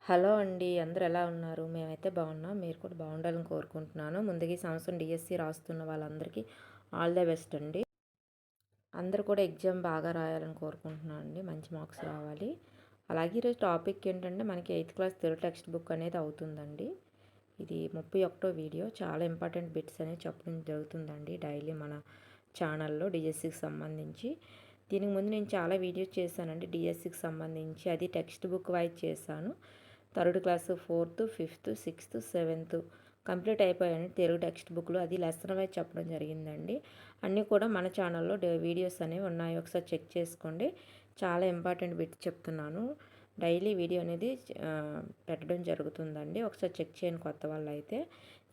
Hello అండి. అందరూ ఎలా ఉన్నారు? మేమైతే బాగున్నాం. మీరు కూడా బాగుండాలని కోరుకుంటున్నాను. ముందుగా ఈ సంవత్సరం డిఎస్సి రాస్తున్న వాళ్ళందరికీ ఆల్ ద బెస్ట్ అండి. అందరూ కూడా ఎగ్జామ్ బాగా రాయాలని కోరుకుంటున్నాను అండి. మంచి మార్క్స్ రావాలి. అలాగే ఈరోజు టాపిక్ ఏంటంటే మనకి 8th class Telugu text book అనేది అవుతుందండి. ఇది 31వ వీడియో. చాలా ఇంపార్టెంట్ బిట్స్ అనేవి చెప్పడం జరుగుతుందండి డైలీ మన ఛానల్లో డిఎస్సికి సంబంధించి. దీనికి ముందు నేను చాలా వీడియోస్ చేశానండి డిఎస్సికి సంబంధించి. అది టెక్స్ట్ బుక్ వైజ్ చేశాను. 3rd class, 4th, 5th, 6th, 7th complete అయిపోయాయండి తెలుగు టెక్స్ట్ బుక్లో. అది లెసన్ వైజ్ చెప్పడం జరిగిందండి. అన్నీ కూడా మన ఛానల్లో వీడియోస్ అనేవి ఉన్నాయి, ఒకసారి చెక్ చేసుకోండి. చాలా ఇంపార్టెంట్ బిట్స్ చెప్తున్నాను. డైలీ వీడియో అనేది పెట్టడం జరుగుతుందండి. ఒకసారి చెక్ చేయండి కొత్త వాళ్ళు అయితే.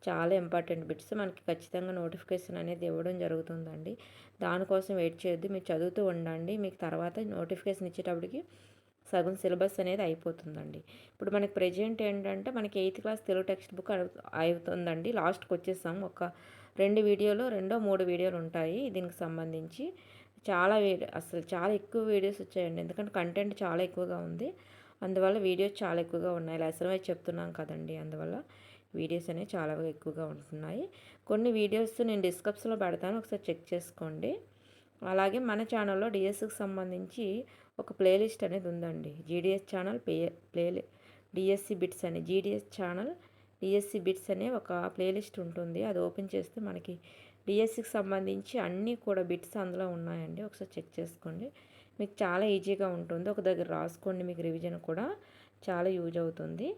చాలా ఇంపార్టెంట్ బిట్స్ మనకి ఖచ్చితంగా నోటిఫికేషన్ అనేది ఇవ్వడం జరుగుతుందండి. దానికోసం వెయిట్ చేయొద్దు, మీరు చదువుతూ ఉండండి. మీకు తర్వాత నోటిఫికేషన్ ఇచ్చేటప్పటికి సగం సిలబస్ అనేది అయిపోతుందండి. ఇప్పుడు మనకి ప్రెజెంట్ ఏంటంటే మనకి 8th class Telugu text book అవుతుందండి. లాస్ట్కి వచ్చేసాము. ఒక 2 వీడియోలు, 3 వీడియోలు ఉంటాయి దీనికి సంబంధించి. అసలు చాలా ఎక్కువ వీడియోస్ వచ్చాయండి. ఎందుకంటే కంటెంట్ చాలా ఎక్కువగా ఉంది. అందువల్ల వీడియోస్ చాలా ఎక్కువగా ఉన్నాయి. లెసన్ వైజ్ చెప్తున్నాం కదండి, అందువల్ల వీడియోస్ అనేవి చాలా ఎక్కువగా ఉంటున్నాయి. కొన్ని వీడియోస్ నేను డిస్క్రిప్షన్లో పెడతాను, ఒకసారి చెక్ చేసుకోండి. అలాగే మన ఛానల్లో డిఎస్సికి సంబంధించి ఒక ప్లేలిస్ట్ అనేది ఉందండి. జీడిఎస్ ఛానల్ డిఎస్సి బిట్స్ అని జీడిఎస్ ఛానల్ డిఎస్సి బిట్స్ అనే ఒక ప్లేలిస్ట్ ఉంటుంది. అది ఓపెన్ చేస్తే మనకి డిఎస్సికి సంబంధించి అన్నీ కూడా బిట్స్ అందులో ఉన్నాయండి. ఒకసారి చెక్ చేసుకోండి. మీకు చాలా ఈజీగా ఉంటుంది. ఒక దగ్గర రాసుకోండి, మీకు రివిజన్ కూడా చాలా యూజ్ అవుతుంది.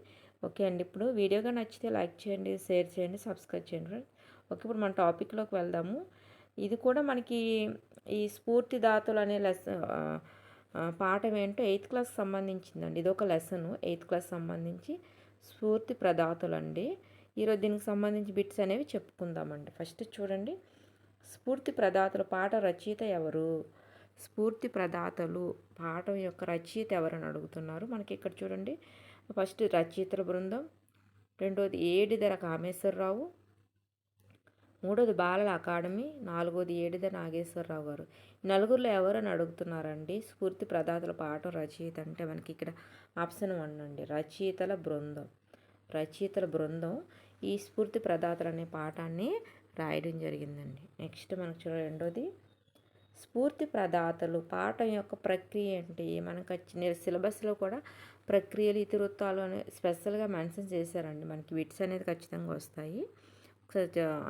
ఓకే అండి. ఇప్పుడు వీడియోగా నచ్చితే లైక్ చేయండి, షేర్ చేయండి, సబ్స్క్రైబ్ చేయండి ఫ్రెండ్స్. ఓకే, ఇప్పుడు మన టాపిక్లోకి వెళ్దాము. ఇది కూడా మనకి ఈ స్ఫూర్తిదాతలు అనే పాఠం ఏంటో 8th క్లాస్ సంబంధించిందండి. ఇది ఒక లెసన్ 8th క్లాస్ సంబంధించి స్ఫూర్తి ప్రదాతలు అండి. ఈరోజు దీనికి సంబంధించి బిట్స్ అనేవి చెప్పుకుందామండి. ఫస్ట్ చూడండి, స్ఫూర్తి ప్రదాతలు పాట రచయిత ఎవరు? స్ఫూర్తి ప్రదాతలు పాఠం యొక్క రచయిత ఎవరని అడుగుతున్నారు. మనకి ఇక్కడ చూడండి, ఫస్ట్ రచయితల బృందం, రెండోది ఏడిదర కామేశ్వరరావు, మూడోది బాలల అకాడమీ, నాలుగోది ఏడిద నాగేశ్వరరావు గారు. నలుగురిలో ఎవరని అడుగుతున్నారండి? స్ఫూర్తి ప్రదాతల పాఠం రచయిత అంటే మనకి ఇక్కడ ఆప్షన్ 1 అండి, రచయితల బృందం ఈ స్ఫూర్తి ప్రదాతలు అనే పాఠాన్ని రాయడం జరిగిందండి. నెక్స్ట్ మనకు చూడ రెండోది, స్ఫూర్తి ప్రదాతలు పాఠం యొక్క ప్రక్రియ ఏంటి? మనకు వచ్చిన సిలబస్లో కూడా ప్రక్రియలు, ఇతివృత్తాలు అనే స్పెషల్గా మెన్షన్ చేశారండి. మనకి బిట్స్ అనేది ఖచ్చితంగా వస్తాయి.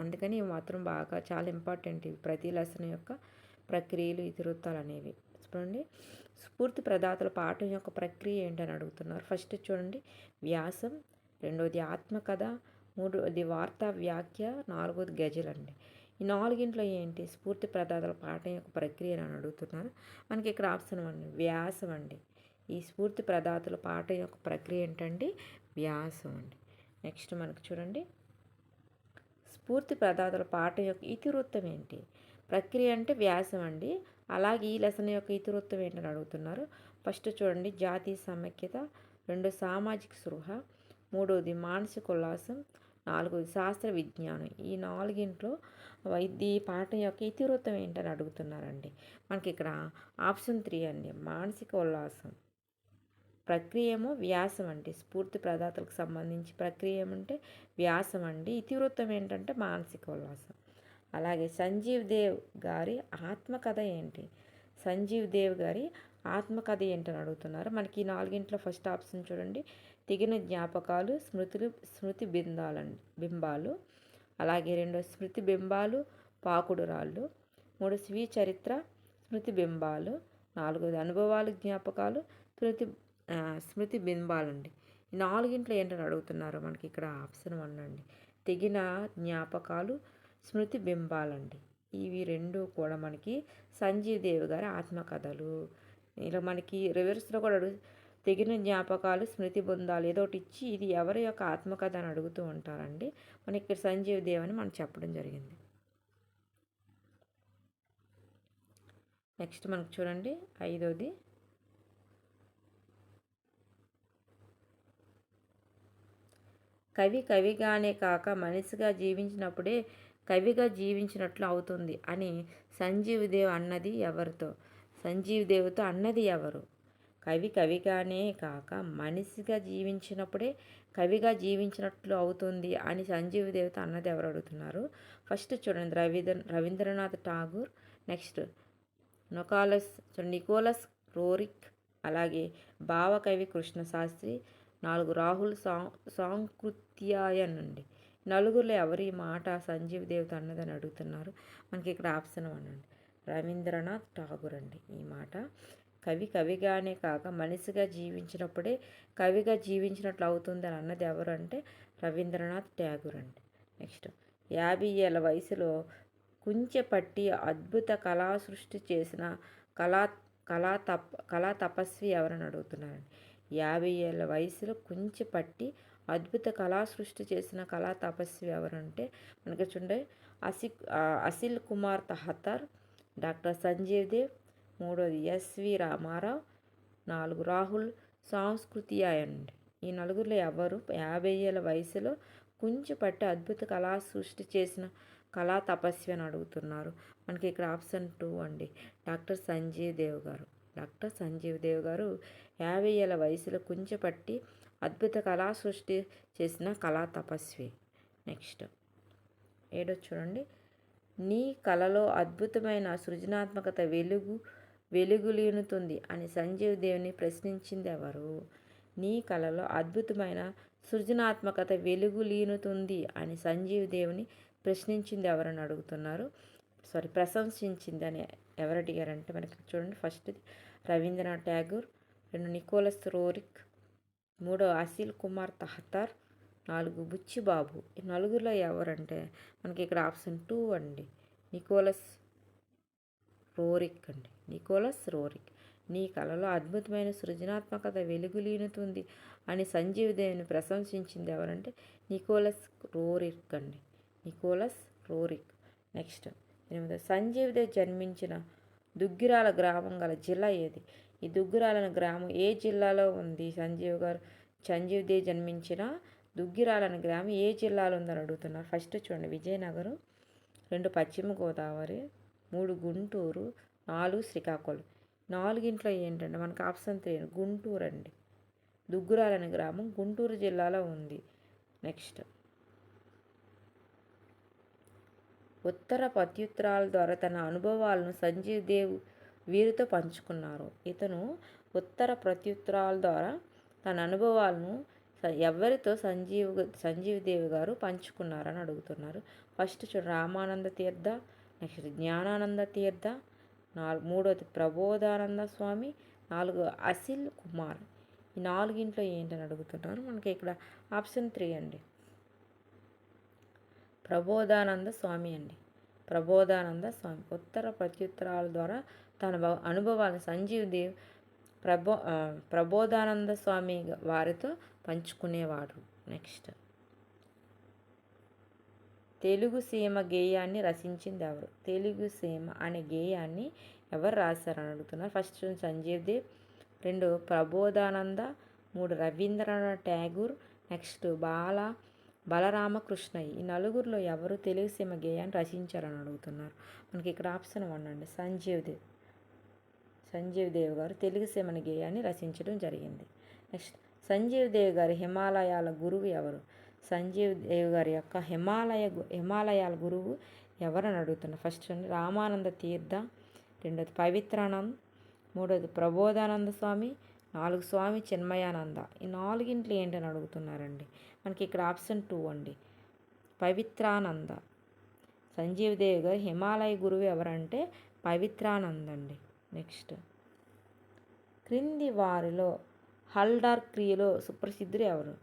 అందుకని ఇవి మాత్రం బాగా చాలా ఇంపార్టెంట్. ఇవి ప్రతి లెసన్ యొక్క ప్రక్రియలు, ఇతివృత్తాలు అనేవి. చూడండి, స్ఫూర్తి ప్రదాతల పాఠం యొక్క ప్రక్రియ ఏంటని అడుగుతున్నారు. ఫస్ట్ చూడండి, వ్యాసం, రెండోది ఆత్మకథ, మూడోది వార్తా వ్యాఖ్య, నాలుగోది గజలండి. ఈ నాలుగింట్లో ఏంటి స్ఫూర్తి ప్రదాతల పాఠం యొక్క ప్రక్రియ అని అడుగుతున్నారు. మనకి ఇక్కడ ఆప్షన్ 1 వ్యాసం అండి. ఈ స్ఫూర్తి ప్రదాతల పాఠం యొక్క ప్రక్రియ ఏంటండి? వ్యాసం అండి. నెక్స్ట్ మనకు చూడండి, స్ఫూర్తి ప్రదాతల పాఠం యొక్క ఇతివృత్తం ఏంటి? ప్రక్రియ అంటే వ్యాసం అండి. అలాగే ఈ లెసన్ యొక్క ఇతివృత్తం ఏంటని అడుగుతున్నారు. ఫస్ట్ చూడండి, జాతీయ సమైక్యత, రెండు సామాజిక స్పృహ, మూడోది మానసిక ఉల్లాసం, నాలుగోది శాస్త్ర విజ్ఞానం. ఈ నాలుగింట్లో ఈ పాఠం యొక్క ఇతివృత్తం ఏంటని అడుగుతున్నారండి. మనకి ఇక్కడ ఆప్షన్ 3 అండి, మానసిక ఉల్లాసం. ప్రక్రియ ఏమో వ్యాసం అండి. స్ఫూర్తి ప్రదాతలకు సంబంధించి ప్రక్రియ ఏమంటే వ్యాసం అండి. ఇతివృత్తం ఏంటంటే మానసిక ఉల్లాసం. అలాగే సంజీవ్ దేవ్ గారి ఆత్మకథ ఏంటి? సంజీవ్ దేవ్ గారి ఆత్మకథ ఏంటని అడుగుతున్నారు. మనకి ఈ నాలుగింట్లో ఫస్ట్ ఆప్షన్ చూడండి, తెగిన జ్ఞాపకాలు, స్మృతి బింబాలు. అలాగే రెండో స్మృతి బింబాలు, పాకుడు రాళ్ళు. మూడు స్వీయ చరిత్ర, స్మృతి బింబాలు. నాలుగోది అనుభవాలు, జ్ఞాపకాలు, స్మృతి బింబాలండి. ఈ నాలుగింట్లో ఏంటని అడుగుతున్నారు. మనకి ఇక్కడ ఆప్షన్ 1 అండి, తెగిన జ్ఞాపకాలు, స్మృతి బింబాలండి. ఇవి రెండు కూడా మనకి సంజీవ్ దేవ్ గారి ఆత్మకథలు. ఇలా మనకి రివర్స్లో కూడా తెగిన జ్ఞాపకాలు, స్మృతి బృందాలు ఏదో ఒకటి ఇచ్చి ఇది ఎవరి యొక్క ఆత్మకథ అని అడుగుతూ ఉంటారండి. మనకి ఇక్కడ సంజీవ్ దేవ్ అని మనం చెప్పడం జరిగింది. నెక్స్ట్ మనకు చూడండి, ఐదోది, కవిగానే కాక మనిషిగా జీవించినప్పుడే కవిగా జీవించినట్లు అవుతుంది అని సంజీవ్ దేవ్ అన్నది ఎవరితో? సంజీవ్ దేవ్తో అన్నది ఎవరు? కవి కవిగానే కాక మనిషిగా జీవించినప్పుడే కవిగా జీవించినట్లు అవుతుంది అని సంజీవ్ దేవత అన్నది ఎవరు అడుగుతున్నారు. ఫస్ట్ చూడండి, Rabindranath Tagore, next Nicholas Roerich, అలాగే భావకవి కృష్ణశాస్త్రి, 4 రాహుల్ సాంకృత్యాయన్ అండి. నలుగురిలో ఎవరి మాట సంజీవ్ దేవత అన్నదని అడుగుతున్నారు. మనకి ఇక్కడ ఆప్షన్ 1 అండి, రవీంద్రనాథ్ ఠాగూర్ అండి. ఈ మాట కవి కవిగానే కాక మనిషిగా జీవించినప్పుడే కవిగా జీవించినట్లు అవుతుంది అని అన్నది ఎవరు అంటే రవీంద్రనాథ్ ఠాగూర్ అండి. నెక్స్ట్, 50 ఏళ్ళ వయసులో కుంచెపట్టి అద్భుత కళా సృష్టి చేసిన కళా కళా తపస్వి ఎవరని అడుగుతున్నారండి. 50 ఏళ్ళ వయసులో కుంచెపట్టి అద్భుత కళా సృష్టి చేసిన కళా తపస్వి ఎవరంటే మనకి చూడండి, అసిల్ కుమార్ తహతర్, డాక్టర్ సంజీవ్ దేవ్, 3వది ఎస్వి రామారావు, 4 రాహుల్ సాంస్కృతియాయన్. ఈ నలుగురిలో ఎవరు 50 ఏళ్ళ వయసులో కుంచెపట్టి అద్భుత కళా సృష్టి చేసిన కళా తపస్వి అని అడుగుతున్నారు. మనకి ఇక్కడ ఆప్షన్ 2 అండి, డాక్టర్ సంజీవ్ దేవ్ గారు. డాక్టర్ సంజీవ్ దేవ్ గారు 50 ఏళ్ళ వయసులో కుంచెపట్టి అద్భుత కళా సృష్టి చేసిన కళా తపస్వి. నెక్స్ట్ 7 చూడండి, నీ కళలో అద్భుతమైన సృజనాత్మకత వెలుగులీనుతుంది అని సంజీవ్ దేవ్ని ప్రశ్నించింది ఎవరు. నీ కళలో అద్భుతమైన సృజనాత్మకత వెలుగులీనుతుంది అని సంజీవ్ దేవ్ని ప్రశ్నించింది ఎవరని అడుగుతున్నారు. ప్రశంసించింది అని ఎవరు అడిగారంటే మనకి చూడండి, first Rabindranath Tagore, 2 Nicholas Roerich, 3 Asit Kumar Haldar, 4 Buchibabu. ఈ నలుగురిలో ఎవరంటే మనకి ఇక్కడ ఆప్షన్ 2 అండి, నికోలస్ రోరిక్ అండి. Nicholas Roerich. నీ కళలో అద్భుతమైన సృజనాత్మకత వెలుగులీనుతుంది అని సంజీవ్ దేవ్ని ప్రశంసించింది ఎవరంటే నికోలస్ రోరిక్ అండి. Nicholas Roerich. Next 8, Sanjeev Dev జన్మించిన దుగ్గిరాల గ్రామం గల జిల్లా ఏది. ఈ దుగ్గిరాల గ్రామం ఏ జిల్లాలో ఉంది. సంజీవ్ దేవ్ జన్మించిన దుగ్గిరాలని గ్రామం ఏ జిల్లాలో ఉందని అడుగుతున్నారు. ఫస్ట్ చూడండి, విజయనగరం, 2 పశ్చిమ గోదావరి, 3 గుంటూరు, 4 శ్రీకాకుళం. 4 ఏంటంటే మనకు ఆప్షన్ 3 గుంటూరు అండి. దుగ్గురాలని గ్రామం గుంటూరు జిల్లాలో ఉంది. నెక్స్ట్, ఉత్తర ప్రత్యుత్తరాల ద్వారా తన అనుభవాలను సంజీవ్ దేవ్ వీరితో పంచుకున్నారు. ఇతను ఉత్తర ప్రత్యుత్తరాల ద్వారా తన అనుభవాలను ఎవరితో సంజీవ్ దేవ్ గారు పంచుకున్నారని అడుగుతున్నారు. ఫస్ట్ చూడండి, రామానంద తీర్థ, నెక్స్ట్ జ్ఞానానంద తీర్థ, 3వది ప్రబోధానంద స్వామి, 4 అసిల్ కుమార్. ఈ 4 ఏంటని అడుగుతున్నారు. మనకి ఇక్కడ ఆప్షన్ 3 అండి, ప్రబోధానంద స్వామి అండి. ప్రబోధానంద స్వామి ఉత్తర ప్రత్యుత్తరాల ద్వారా తన అనుభవాలను సంజీవ్ దేవ్ ప్రబోధానంద స్వామి వారితో పంచుకునేవాడు. నెక్స్ట్, తెలుగు సీమ గేయాన్ని రచించింది ఎవరు. తెలుగు సీమ అనే గేయాన్ని ఎవరు రాశారని అడుగుతున్నారు. First Sanjeev Dev, 2 Prabodhananda, 3 Rabindranath Tagore, next Balaramakrishnayya. ఈ నలుగురిలో ఎవరు తెలుగు సీమ గేయాన్ని రచించారని అడుగుతున్నారు. మనకి ఇక్కడ ఆప్షన్ 1 అండి, సంజీవ్ దేవ్ గారు తెలుగు సీమ గేయాన్ని రచించడం జరిగింది. నెక్స్ట్, సంజీవ్ దేవ్ గారి హిమాలయాల గురువు ఎవరు. సంజీవ్ దేవ్ గారి యొక్క హిమాలయాల గురువు ఎవరని అడుగుతున్నారు. ఫస్ట్ రామానంద తీర్థ, 2వది పవిత్రానంద్, 3వది ప్రబోధానంద స్వామి, 4 స్వామి చిన్మయానంద. ఈ 4 ఏంటని అడుగుతున్నారండి. మనకి ఇక్కడ ఆప్షన్ 2 అండి, పవిత్రానంద. సంజీవ్ దేవ్ గారు హిమాలయ గురువు ఎవరంటే పవిత్రానంద్ అండి. నెక్స్ట్, క్రింది వారిలో హల్డర్ క్రియలో సుప్రసిద్ధుడు ఎవరు.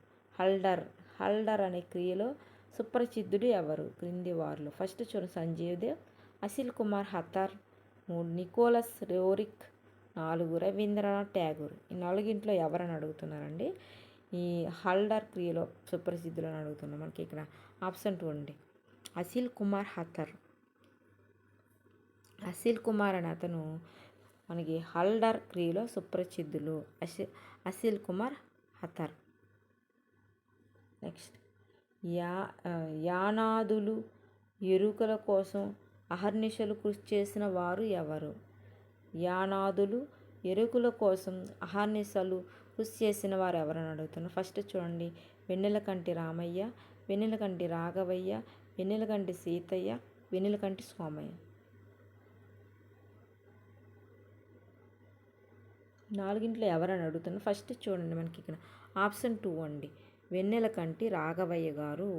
హల్డర్ అనే క్రియలో సుప్రసిద్ధుడు ఎవరు క్రింది వారిలో. ఫస్ట్ చూడండి, సంజీవ్ దేవ్, అసిల్ కుమార్ హతర్, 3 నికోలస్ రోరిక్, 4 రవీంద్రనాథ్ ఠాగూర్. ఈ 4 ఎవరని అడుగుతున్నారండి. ఈ హల్డర్ క్రియలో సుప్రసిద్ధులు అని అడుగుతున్నాం. మనకి ఇక్కడ ఆప్షన్ 2 అండి, అసిల్ కుమార్ హతర్. అసిల్ కుమార్ అనే అతను మనకి హల్డర్ క్రియలో సుప్రసిద్ధులు. అసిల్ కుమార్ హతర్. నెక్స్ట్, యానాదులు ఎరుకల కోసం అహర్నిశలు కృషి చేసిన వారు ఎవరు. యానాదులు ఎరుకుల కోసం అహర్నిశలు కృషి చేసిన వారు ఎవరని అడుగుతున్నారు. ఫస్ట్ చూడండి, వెన్నెలకంటి రామయ్య, వెన్నెలకంటి రాఘవయ్య, వెన్నెలకంటి సీతయ్య, వెన్నెలకంటి సోమయ్య. నాలుగింట్లో ఎవరని అడుగుతున్నారు. ఫస్ట్ చూడండి, మనకి ఇక్కడ ఆప్షన్ 2 అండి. వెన్నెలకంటి రాఘవయ్య గారు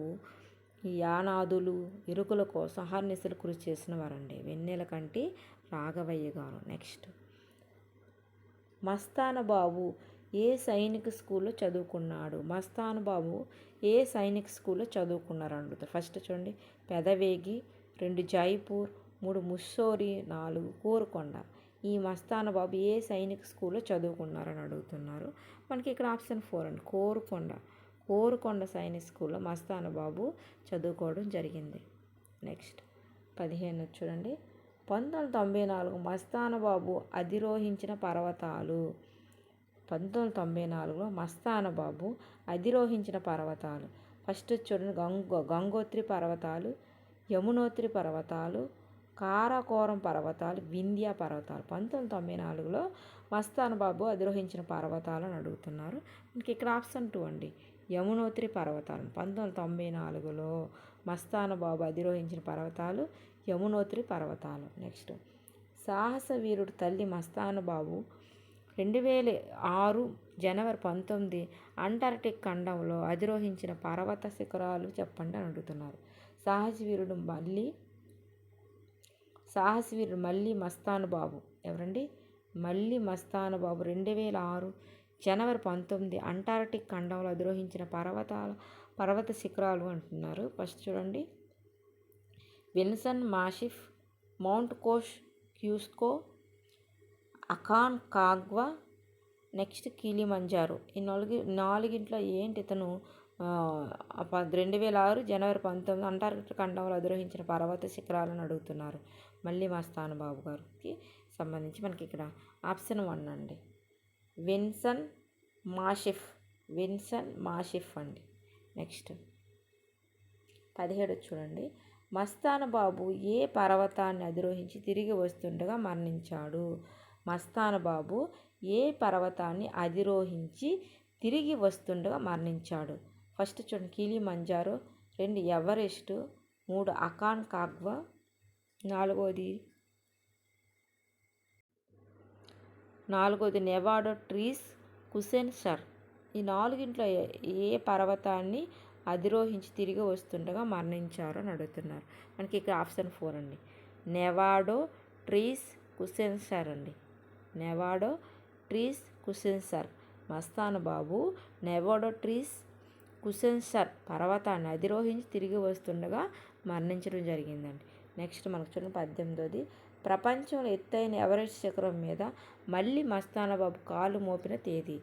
ఈ యానాదులు ఎరుకుల కోసం అహర్నిశలు కృషి చేసిన వారండి, వెన్నెలకంటి రాఘవయ్య గారు. నెక్స్ట్, మస్తాన బాబు ఏ సైనిక స్కూల్లో చదువుకున్నాడు. మస్తాన బాబు ఏ సైనిక స్కూల్లో చదువుకున్నారు అడుగుతారు. ఫస్ట్ చూడండి, పెదవేగి, 2 జైపూర్, 3 ముస్సోరి, 4 కోరుకొండ. ఈ మస్తాన బాబు ఏ సైనిక స్కూల్లో చదువుకున్నారని అడుగుతున్నారు. మనకి ఇక్కడ ఆప్షన్ 4 అండి, కోరుకొండ సైనిక్ స్కూల్లో మస్తాన బాబు చదువుకోవడం జరిగింది. నెక్స్ట్ 15 చూడండి, 1994 మస్తాన బాబు అధిరోహించిన పర్వతాలు. 1994లో మస్తాన బాబు అధిరోహించిన పర్వతాలు. ఫస్ట్ చూడండి, గంగోత్రి పర్వతాలు, యమునోత్రి పర్వతాలు, కారాకోరం పర్వతాలు, వింధ్య పర్వతాలు. 1994లో మస్తాన బాబు అధిరోహించిన పర్వతాలు అని అడుగుతున్నారు. మనకి ఇక్కడ ఆప్షన్ 2 అండి, యమునోత్రి పర్వతాలు. 1994లో మస్తాన బాబు అధిరోహించిన పర్వతాలు యమునోత్రి పర్వతాలు. నెక్స్ట్, సాహస వీరుడు తల్లి మస్తాన బాబు 2006 జనవరి 19 అంటార్కిటిక్ ఖండంలో అధిరోహించిన పర్వత శిఖరాలు చెప్పండి అని అడుగుతున్నారు. సాహసవీరుడు మల్లి మస్తాన బాబు ఎవరండి? మల్లి మస్తాన బాబు 2006 జనవరి 19 అంటార్కిటిక్ ఖండంలో అధిరోహించిన పర్వత శిఖరాలు అంటున్నారు. ఫస్ట్ చూడండి, Vinson Massif, Mount Kosciuszko, Aconcagua, next Kilimanjaro. ఈ నాలుగింట్లో ఏంటి ఇతను 2006 జనవరి 19 అంటార్కిటిక్ ఖండంలో అధిరోహించిన పర్వత శిఖరాలను అడుగుతున్నారు. మళ్ళీ మస్తాన బాబు గారికి సంబంధించి మనకి ఇక్కడ ఆప్షన్ 1 అండి, విన్సన్ మాషిఫ్ అండి. నెక్స్ట్ 17 చూడండి, మస్తాన బాబు ఏ పర్వతాన్ని అధిరోహించి తిరిగి వస్తుండగా మరణించాడు. మస్తాన బాబు ఏ పర్వతాన్ని అధిరోహించి తిరిగి వస్తుండగా మరణించాడు. ఫస్ట్ చూడండి, కిలిమంజారో, 2 ఎవరెస్ట్, 3 అకాన్ కాగ్వా, 4ది నెవాడో ట్రీస్ కుసెన్-సర్. ఈ నాలుగింట్లో ఏ పర్వతాన్ని అధిరోహించి తిరిగి వస్తుండగా మరణించారు అని అడుగుతున్నారు. మనకి ఇక్కడ ఆప్షన్ 4 అండి, నెవాడో ట్రీస్ కుసెన్-సర్ అండి. నెవాడో ట్రీస్ కుసెన్-సర్. మస్తాన బాబు నెవాడో ట్రీస్ కుసెన్-సర్ పర్వతాన్ని అధిరోహించి తిరిగి వస్తుండగా మరణించడం జరిగిందండి. నెక్స్ట్ మనకు చూడండి, 18ది, ప్రపంచంలో ఎత్తైన ఎవరెస్ట్ శిఖరం మీద మళ్ళీ మస్తాన బాబు కాలు మోపిన తేదీ.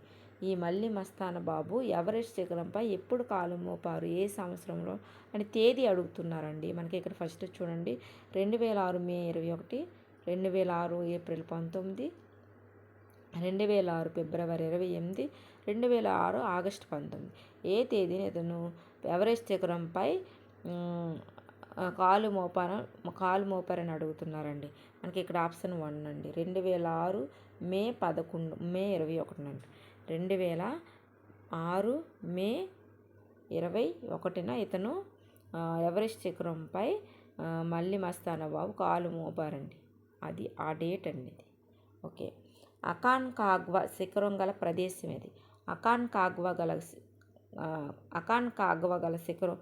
ఈ మళ్ళీ మస్తాన బాబు ఎవరెస్ట్ శిఖరంపై ఎప్పుడు కాలు మోపారు, ఏ సంవత్సరంలో అని తేదీ అడుగుతున్నారండి. మనకి ఇక్కడ ఫస్ట్ చూడండి, 2006 మే 21, 2006 ఏప్రిల్ 19, 2006 ఫిబ్రవరి 28, 2006 ఆగస్టు 19. ఏ తేదీని ఇతను ఎవరెస్ట్ శిఖరంపై కాలు మోపారని అడుగుతున్నారండి. మనకి ఇక్కడ ఆప్షన్ 1 అండి, 2006 మే 21 అండి. 2006 మే 21న ఇతను ఎవరెస్ట్ శిఖరంపై మళ్ళీ మస్తాన బాబు కాలు మోపారండి. అది ఆ డేట్ అండి ఇది. ఓకే, అకాన్ కాగ్వా శిఖరం గల ప్రదేశం ఇది. అకాన్ కాగ్వా గల శిఖరం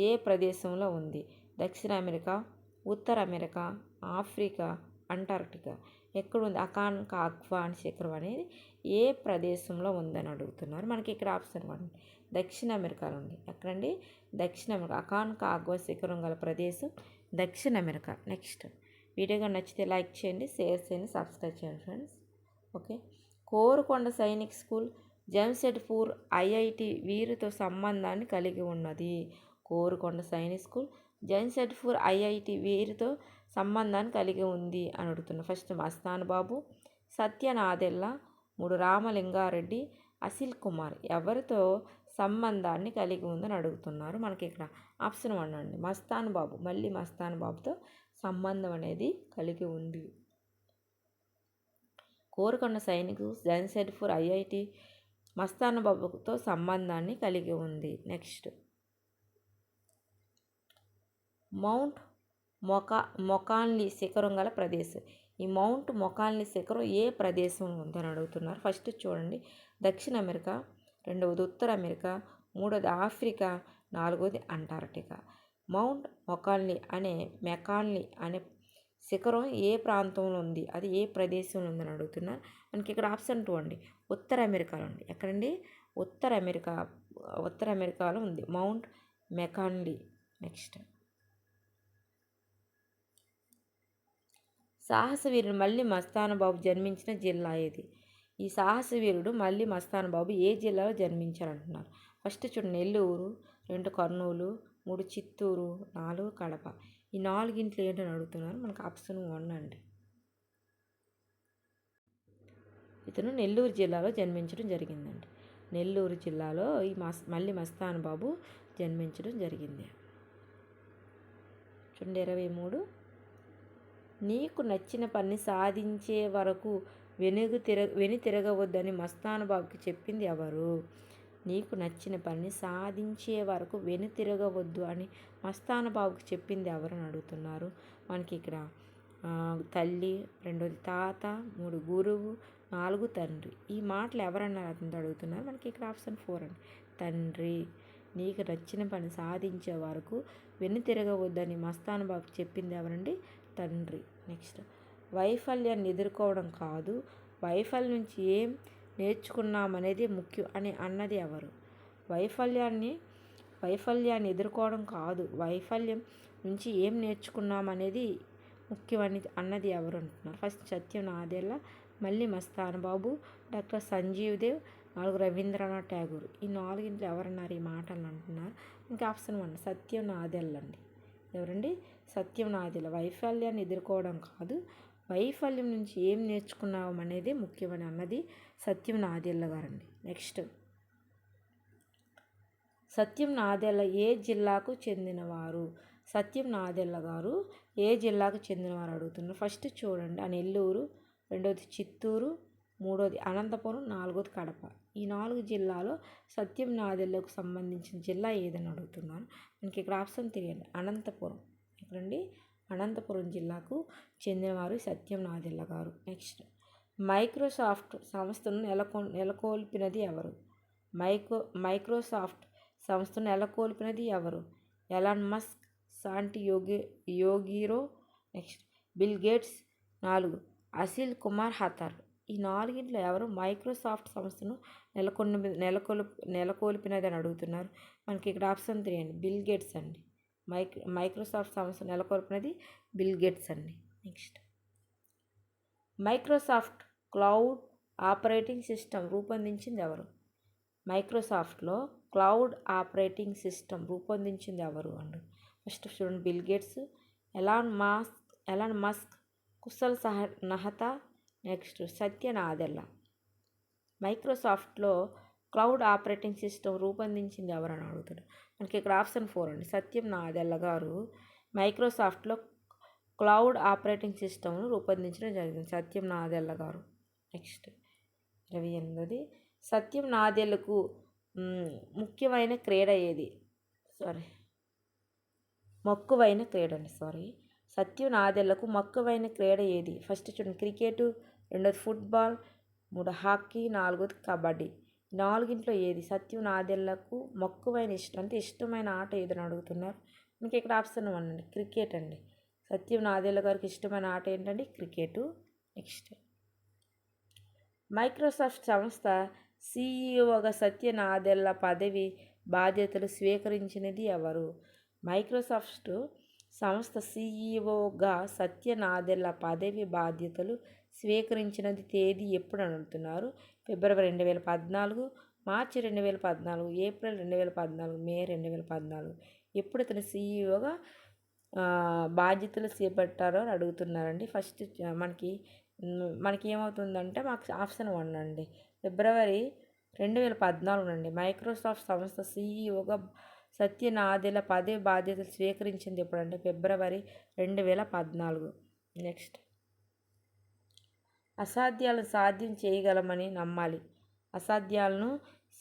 ఏ ప్రదేశంలో ఉంది? దక్షిణ అమెరికా, ఉత్తర అమెరికా, ఆఫ్రికా, అంటార్క్టికా. ఎక్కడుంది అకాన్ కాగ్వా అని శిఖరం అనేది ఏ ప్రదేశంలో ఉందని అడుగుతున్నారు. మనకి ఇక్కడ ఆప్షన్ 1 దక్షిణ అమెరికాలో ఉంది. ఎక్కడండి? దక్షిణ అమెరికా. అకాన్ కాగ్వా శిఖరం గల ప్రదేశం దక్షిణ అమెరికా. నెక్స్ట్, వీడియోగా నచ్చితే లైక్ చేయండి, షేర్ చేయండి, సబ్స్క్రైబ్ చేయండి friends. Okay, Korukonda Sainik school Jamshedpur IIT వీరితో సంబంధాన్ని కలిగి ఉన్నది. కోరుకొండ సైనిక్ స్కూల్ జంషెడ్పూర్ ఐఐటి వీరితో సంబంధాన్ని కలిగి ఉంది అని అడుగుతున్నారు. ఫస్ట్ మస్తాన్ బాబు, సత్యనాదెల్ల, 3 రామలింగారెడ్డి, అసిల్ కుమార్ ఎవరితో సంబంధాన్ని కలిగి ఉందని అడుగుతున్నారు. మనకి ఇక్కడ ఆప్షన్ 1 అండి, మస్తాన్ బాబు. మళ్ళీ మస్తాన్ బాబుతో సంబంధం అనేది కలిగి ఉంది. కోరుకొండ సైనికు జన్సెడ్పూర్ ఐఐటి మస్తాన్ బాబుతో సంబంధాన్ని కలిగి ఉంది. నెక్స్ట్ మౌంట్ మొకాన్లీ శిఖరం గల ప్రదేశం. ఈ మౌంట్ మొకాన్లీ శిఖరం ఏ ప్రదేశంలో ఉందని అడుగుతున్నారు. ఫస్ట్ చూడండి, దక్షిణ అమెరికా, రెండవది ఉత్తర అమెరికా, మూడవది ఆఫ్రికా, నాలుగవది అంటార్క్టికా. మౌంట్ మెకాన్లీ అనే శిఖరం ఏ ప్రాంతంలో ఉంది, అది ఏ ప్రదేశంలో ఉందని అడుగుతున్నారు. మనకి ఇక్కడ ఆప్షన్ 2 అండి, ఉత్తర అమెరికాలో ఉంది. ఎక్కడండి? ఉత్తర అమెరికాలో ఉంది మౌంట్ మెకాన్లీ. నెక్స్ట్ సాహసవీరుడు మల్లి మస్తాన్ బాబు జన్మించిన జిల్లా ఏది? ఈ సాహసవీరుడు మల్లి మస్తాన్ బాబు ఏ జిల్లాలో జన్మించారంటున్నారు. ఫస్ట్ చూడండి, నెల్లూరు, 2 కర్నూలు, 3 చిత్తూరు, 4 కడప. ఈ 4 ఏంటని అడుగుతున్నారు. మనకు ఆప్షన్ 1 అండి. ఇతను నెల్లూరు జిల్లాలో జన్మించడం జరిగిందండి. నెల్లూరు జిల్లాలో ఈ మల్లి మస్తాన్ బాబు జన్మించడం జరిగింది. చూడండి 23, నీకు నచ్చిన పని సాధించే వరకు వెనుతిరగవద్దని మస్తాన్ బాబుకి చెప్పింది ఎవరు? నీకు నచ్చిన పని సాధించే వరకు వెనుతిరగవద్దు అని మస్తాన్ బాబుకి చెప్పింది ఎవరు అని అడుగుతున్నారు. మనకి ఇక్కడ తల్లి, 2వది తాత, 3 గురువు, 4 తండ్రి. ఈ మాటలు ఎవరన్నారు అతనితో అడుగుతున్నారు. మనకి ఇక్కడ ఆప్షన్ 4 అండి, తండ్రి. నీకు నచ్చిన పని సాధించే వరకు వెనుతిరగవద్దని మస్తాన్ బాబుకి చెప్పింది ఎవరండి? తండ్రి. నెక్స్ట్ వైఫల్యాన్ని ఎదుర్కోవడం కాదు, వైఫల్యం నుంచి ఏం నేర్చుకున్నామనేది ముఖ్యం అని అన్నది ఎవరు? వైఫల్యాన్ని ఎదుర్కోవడం కాదు, వైఫల్యం నుంచి ఏం నేర్చుకున్నామనేది ముఖ్యమని అన్నది ఎవరు అంటున్నారు. ఫస్ట్ సత్యం నాదెళ్ల, మల్లి మస్తాన్ బాబు, డాక్టర్ సంజీవ్ దేవ్, 4 రవీంద్రనాథ్ ఠాగూర్. ఈ 4 ఎవరన్నారు ఈ మాటలు అంటున్నారు. ఇంకా ఆప్షన్ 1 సత్యం నాదెళ్ల అండి. ఎవరండి? సత్యం నాదెళ్ల. వైఫల్యాన్ని ఎదుర్కోవడం కాదు, వైఫల్యం నుంచి ఏం నేర్చుకున్నాం అనేది ముఖ్యమని అన్నది సత్యం నాదెళ్ల గారండి. నెక్స్ట్ సత్యం నాదెళ్ల ఏ జిల్లాకు చెందినవారు? సత్యం నాదెళ్ల గారు ఏ జిల్లాకు చెందినవారు అడుగుతున్నారు. ఫస్ట్ చూడండి, నెల్లూరు, 2వది చిత్తూరు, 3వది అనంతపురం, 4వది కడప. ఈ 4 జిల్లాలో సత్యం నాదెళ్లకు సంబంధించిన జిల్లా ఏదని అడుగుతున్నాను. మనకి ఇక్కడ ఆప్షన్ 3 అండి, అనంతపురం. ఎక్కడండి? అనంతపురం జిల్లాకు చెందినవారు సత్యం నాదెళ్ల గారు. నెక్స్ట్ మైక్రోసాఫ్ట్ సంస్థను నెలకొల్పినది ఎవరు? మైక్రోసాఫ్ట్ సంస్థను నెలకొల్పినది ఎవరు? ఎలాన్ మస్క్, శాంటి యోగిరో, next Bill Gates, 4 Asit Kumar Haldar. ఈ 4 ఎవరు మైక్రోసాఫ్ట్ సంస్థను నెలకొల్పినది అని అడుగుతున్నారు. మనకి ఇక్కడ ఆప్షన్ 3 అండి, బిల్ గేట్స్ అండి. మైక్రోసాఫ్ట్ సంస్థ నెలకొల్పినది బిల్ గేట్స్ అండి. Next Microsoft cloud operating system రూపొందించింది ఎవరు? మైక్రోసాఫ్ట్లో క్లౌడ్ ఆపరేటింగ్ సిస్టమ్ రూపొందించింది ఎవరు అండి? ఫస్ట్ చూడండి, Bill Gates, Elon Musk, Kushal Nahata, next Satya Nadella. మైక్రోసాఫ్ట్లో క్లౌడ్ ఆపరేటింగ్ సిస్టమ్ రూపొందించింది ఎవరని అడుగుతాడు. మనకి ఇక్కడ ఆప్షన్ 4 అండి, సత్యం నాదెళ్ల గారు మైక్రోసాఫ్ట్లో క్లౌడ్ ఆపరేటింగ్ సిస్టమ్ను రూపొందించడం జరిగింది. సత్యం నాదెళ్ల గారు. నెక్స్ట్ 28, సత్యం నాదెళ్లకు మక్కువైన క్రీడ సత్యం నాదెళ్లకు మక్కువైన క్రీడ ఏది? ఫస్ట్ చూడండి, క్రికెట్, 2వది ఫుట్బాల్, 3 హాకీ, 4వది కబడ్డీ. 4 ఏది సత్యం నాదెళ్లకు మక్కువైన ఇష్టమైన ఆట ఏదని అడుగుతున్నారు. మనకి ఇక్కడ ఆప్షన్ 1 అండి, క్రికెట్ అండి. సత్యం నాదెళ్ల గారికి ఇష్టమైన ఆట ఏంటండి? క్రికెట్. నెక్స్ట్ మైక్రోసాఫ్ట్ సంస్థ సిఇఓగా సత్య నాదెళ్ల పదవి బాధ్యతలు స్వీకరించినది ఎవరు? మైక్రోసాఫ్ట్ సంస్థ సిఇఓగా సత్య నాదెళ్ల పదవి బాధ్యతలు స్వీకరించినది తేదీ ఎప్పుడు అడుగుతున్నారు. ఫిబ్రవరి 2014, మార్చి 2014, ఏప్రిల్ 2014, మే 2014. ఎప్పుడు ఇతను సిఇఓగా బాధ్యతలు చేపట్టారో అని అడుగుతున్నారండి. ఫస్ట్ మనకి ఏమవుతుందంటే మాకు ఆప్షన్ 1 అండి, ఫిబ్రవరి 2014 అండి. మైక్రోసాఫ్ట్ సంస్థ సిఇఓగా సత్య నాదెళ్ల పదవి బాధ్యతలు స్వీకరించింది ఎప్పుడంటే ఫిబ్రవరి 2014. నెక్స్ట్ అసాధ్యాలను సాధ్యం చేయగలమని నమ్మాలి. అసాధ్యాలను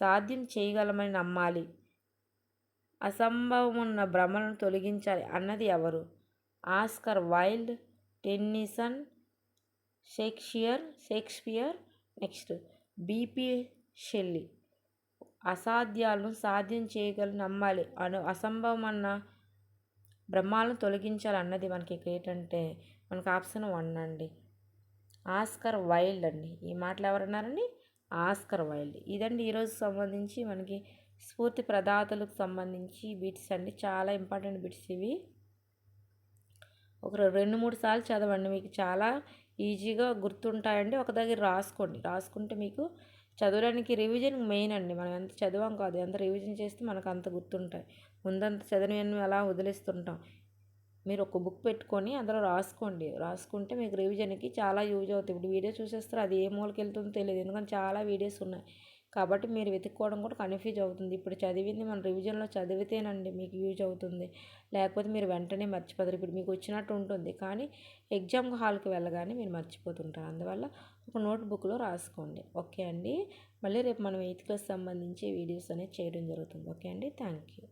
సాధ్యం చేయగలమని నమ్మాలి. అసంభవమున్న భ్రమలను తొలగించాలి అన్నది ఎవరు? Oscar Wilde, Tennyson, Shakespeare. Next B షెల్లీ. అసాధ్యాలను సాధ్యం చేయగల నమ్మాలి అసంభవమన్న భ్రమాలను తొలగించాలి అన్నది మనకి ఏంటంటే మనకు ఆప్షన్ 1 అండి, ఆస్కర్ వైల్డ్ అండి. ఈ మాటలు ఎవరన్నారండి? Oscar wild. ఇదండి ఈరోజు సంబంధించి మనకి స్ఫూర్తి ప్రదాతలకు సంబంధించి బిట్స్ అండి. చాలా ఇంపార్టెంట్ బిట్స్ ఇవి. ఒక 2-3 సార్లు చదవండి, మీకు చాలా ఈజీగా గుర్తుంటాయండి. ఒక దగ్గర రాసుకుంటే మీకు చదవడానికి రివిజన్ మెయిన్ అండి. మనం ఎంత చదివాం కాదు, ఎంత రివిజన్ చేస్తే మనకు అంత గుర్తుంటాయి. ముందంత చదివినవి అలా వదిలేస్తుంటాం. మీరు ఒక బుక్ పెట్టుకొని అందులో రాసుకుంటే మీకు రివిజన్కి చాలా యూజ్ అవుతుంది. ఇప్పుడు వీడియో చూసేస్తారు, అది ఏ మూలకి వెళ్తుందో తెలియదు, ఎందుకంటే చాలా వీడియోస్ ఉన్నాయి కాబట్టి మీరు వెతుక్కోవడం కూడా కన్ఫ్యూజ్ అవుతుంది. ఇప్పుడు చదివింది మన రివిజన్లో చదివితేనండి మీకు యూజ్ అవుతుంది, లేకపోతే మీరు వెంటనే మర్చిపోతారు. ఇప్పుడు మీకు వచ్చినట్టు ఉంటుంది కానీ ఎగ్జామ్ హాల్కి వెళ్ళగానే మీరు మర్చిపోతుంటారు. అందువల్ల ఒక నోట్బుక్లో రాసుకోండి. ఓకే అండి, మళ్ళీ రేపు మనం 8th క్లాస్ సంబంధించి వీడియోస్ అనేది చేయడం జరుగుతుంది. ఓకే అండి, థ్యాంక్ యూ.